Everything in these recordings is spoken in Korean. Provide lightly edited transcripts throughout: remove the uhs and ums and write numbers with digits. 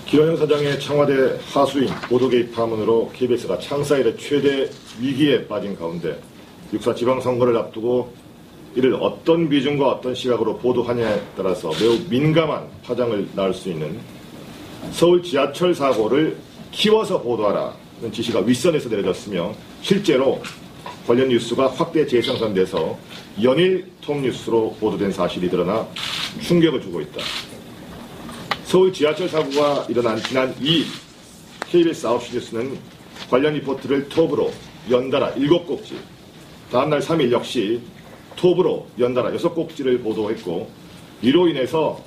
김원영 사장의 청와대 하수인 보도 개입 파문으로 KBS가 창사 이래 최대 위기에 빠진 가운데 6.4 지방선거를 앞두고 이를 어떤 비중과 어떤 시각으로 보도하냐에 따라서 매우 민감한 파장을 낳을 수 있는 서울 지하철 사고를 키워서 보도하라는 지시가 윗선에서 내려졌으며 실제로 관련 뉴스가 확대 재생산돼서 연일 톱뉴스로 보도된 사실이 드러나 충격을 주고 있다. 서울 지하철 사고가 일어난 지난 2일 KBS 9시 뉴스는 관련 리포트를 톱으로 연달아 7꼭지, 다음날 3일 역시 톱으로 연달아 6꼭지를 보도했고, 이로 인해서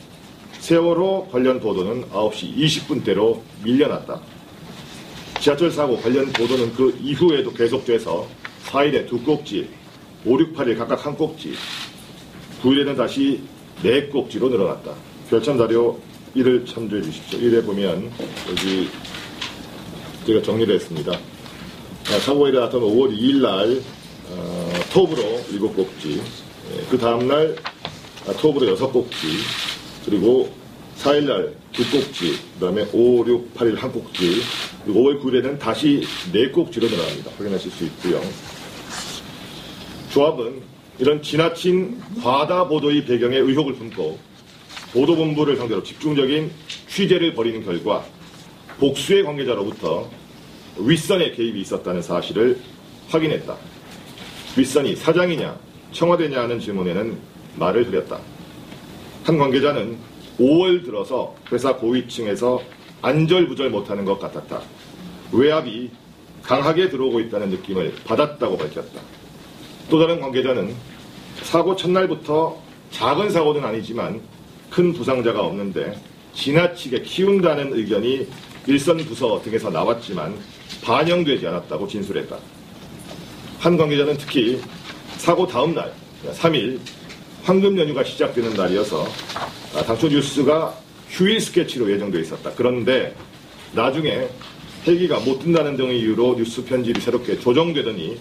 세월호 관련 보도는 9시 20분대로 밀려났다. 지하철 사고 관련 보도는 그 이후에도 계속돼서 4일에 2꼭지, 5, 6, 8일 각각 1꼭지, 9일에는 다시 4꼭지로 늘어났다. 별참 자료 1을 참조해 주십시오. 1에 보면 여기 제가 정리를 했습니다. 사고가 일어났던 5월 2일 날 톱으로 7꼭지, 그 다음날 톱으로 6꼭지, 그리고 4일 날 2꼭지, 그 다음에 5, 6, 8일 1꼭지, 그리고 5월 9일에는 다시 4꼭지로 늘어납니다. 확인하실 수 있고요. 조합은 이런 지나친 과다 보도의 배경에 의혹을 품고 보도본부를 상대로 집중적인 취재를 벌이는 결과 복수의 관계자로부터 윗선의 개입이 있었다는 사실을 확인했다. 윗선이 사장이냐 청와대냐 하는 질문에는 말을 흐렸다. 한 관계자는 5월 들어서 회사 고위층에서 안절부절 못하는 것 같았다. 외압이 강하게 들어오고 있다는 느낌을 받았다고 밝혔다. 또 다른 관계자는 사고 첫날부터 작은 사고는 아니지만 큰 부상자가 없는데 지나치게 키운다는 의견이 일선 부서 등에서 나왔지만 반영되지 않았다고 진술했다. 한 관계자는 특히 사고 다음 날 3일 황금 연휴가 시작되는 날이어서 당초 뉴스가 휴일 스케치로 예정되어 있었다. 그런데 나중에 헬기가 못 뜬다는 등의 이유로 뉴스 편집이 새롭게 조정되더니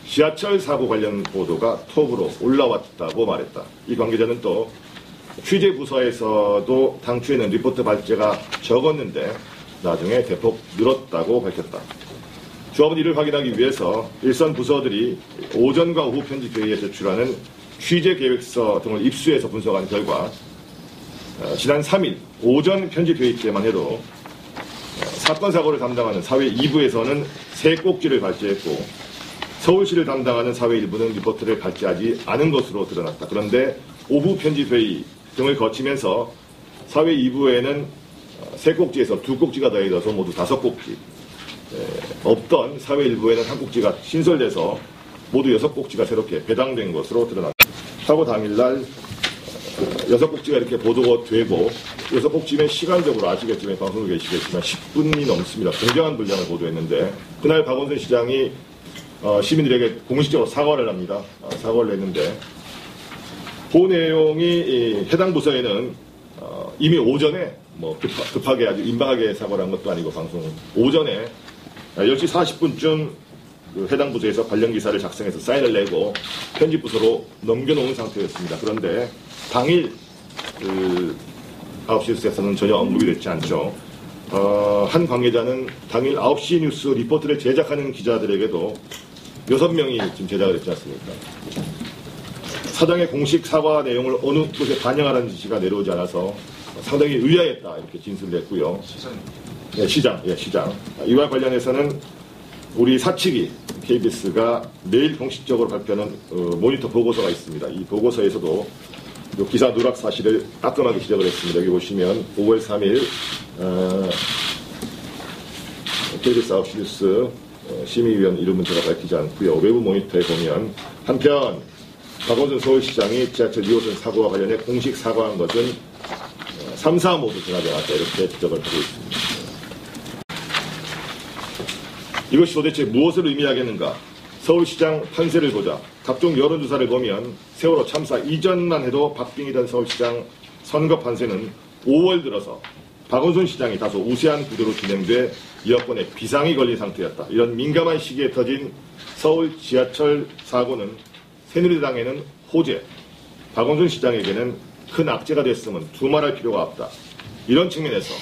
지하철 사고 관련 보도가 톱으로 올라왔다고 말했다. 이 관계자는 또 취재 부서에서도 당초에는 리포트 발제가 적었는데 나중에 대폭 늘었다고 밝혔다. 조합은 이를 확인하기 위해서 일선 부서들이 오전과 오후 편집회의에 제출하는 취재 계획서 등을 입수해서 분석한 결과 지난 3일 오전 편집회의 때만 해도 사건 사고를 담당하는 사회 2부에서는 3꼭지를 발제했고 서울시를 담당하는 사회 1부는 리포트를 발제하지 않은 것으로 드러났다. 그런데 오후 편집회의 등을 거치면서 사회 2부에는 3꼭지에서 2꼭지가 더해져서 모두 5꼭지, 없던 사회 1부에는 1꼭지가 신설돼서 모두 6꼭지가 새롭게 배당된 것으로 드러났다. 사고 당일날 6꼭지가 이렇게 보도가 되고 6꼭지면 시간적으로 아시겠지만 방송도 계시겠지만 10분이 넘습니다. 굉장한 분량을 보도했는데 그날 박원순 시장이 시민들에게 공식적으로 사과를 합니다. 사과를 했는데 그 내용이 해당 부서에는 이미 오전에 급하게 아주 임박하게 사과를 한 것도 아니고 방송 오전에 10시 40분쯤 그 해당 부서에서 관련 기사를 작성해서 사인을 내고 편집부서로 넘겨놓은 상태였습니다. 그런데 당일 9시 뉴스에서는 전혀 언급이 됐지 않죠. 한 관계자는 당일 9시 뉴스 리포트를 제작하는 기자들에게도 6명이 지금 제작을 했지 않습니까? 사장의 공식 사과 내용을 어느 곳에 반영하라는 지시가 내려오지 않아서 상당히 의아했다 이렇게 진술을 했고요. 시장. 이와 관련해서는 우리 사측이 KBS가 내일 공식적으로 발표하는 모니터 보고서가 있습니다. 이 보고서에서도 기사 누락 사실을 따끔하게 지적을 했습니다. 여기 보시면 5월 3일 KBS 9시 뉴스 심의위원 이름은 제가 밝히지 않고요. 외부 모니터에 보면 한편 박원순 서울시장이 지하철 2호선 사고와 관련해 공식 사과한 것은 3사 모두 전하지 않았다 이렇게 지적을 하고 있습니다. 이것이 도대체 무엇을 의미하겠는가? 서울시장 판세를 보자. 각종 여론조사를 보면 세월호 참사 이전만 해도 박빙이던 서울시장 선거 판세는 5월 들어서 박원순 시장이 다소 우세한 구도로 진행돼 여권에 비상이 걸린 상태였다. 이런 민감한 시기에 터진 서울 지하철 사고는 새누리당에는 호재, 박원순 시장에게는 큰 악재가 됐음은 두말할 필요가 없다. 이런 측면에서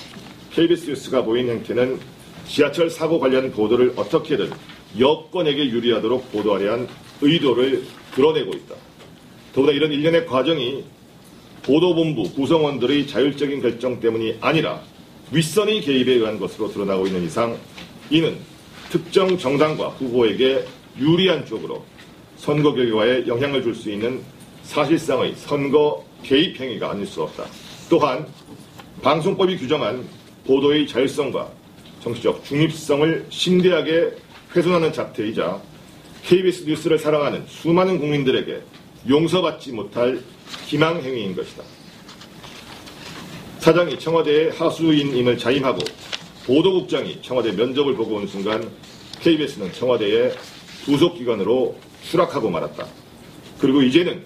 KBS 뉴스가 보인 행태는 지하철 사고 관련 보도를 어떻게든 여권에게 유리하도록 보도하려 한 의도를 드러내고 있다. 더구나 이런 일련의 과정이 보도본부 구성원들의 자율적인 결정 때문이 아니라 윗선의 개입에 의한 것으로 드러나고 있는 이상 이는 특정 정당과 후보에게 유리한 쪽으로 선거 결과에 영향을 줄 수 있는 사실상의 선거 개입 행위가 아닐 수 없다. 또한 방송법이 규정한 보도의 자율성과 정치적 중립성을 심대하게 훼손하는 작태이자 KBS 뉴스를 사랑하는 수많은 국민들에게 용서받지 못할 기망행위인 것이다. 사장이 청와대의 하수인임을 자임하고 보도국장이 청와대 면접을 보고 온 순간 KBS는 청와대의 부속기관으로 추락하고 말았다. 그리고 이제는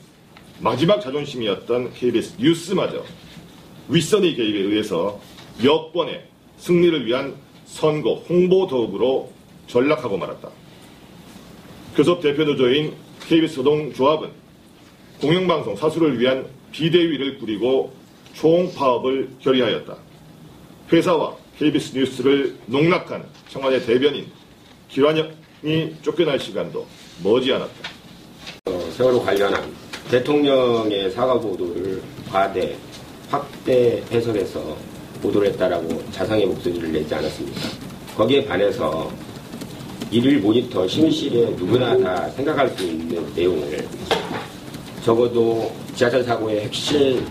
마지막 자존심이었던 KBS 뉴스마저 윗선의 개입에 의해서 여권의 승리를 위한 선거 홍보 도구로 전락하고 말았다. 교섭 대표노조인 KBS 노동조합은 공영방송 사수를 위한 비대위를 꾸리고 총파업을 결의하였다. 회사와 KBS 뉴스를 농락한 청와대 대변인 기완영이 쫓겨날 시간도 머지않았다. 세월호 관련한 대통령의 사과 보도를 과대, 확대 해석해서 보도를 했다라고 자성의 목소리를 내지 않았습니까? 거기에 반해서 일일 모니터 심의실에 누구나 다 생각할 수 있는 내용을 적어도 지하철 사고의 핵심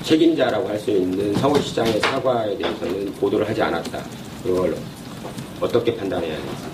책임자라고 할 수 있는 서울시장의 사과에 대해서는 보도를 하지 않았다. 그걸 어떻게 판단해야 할지.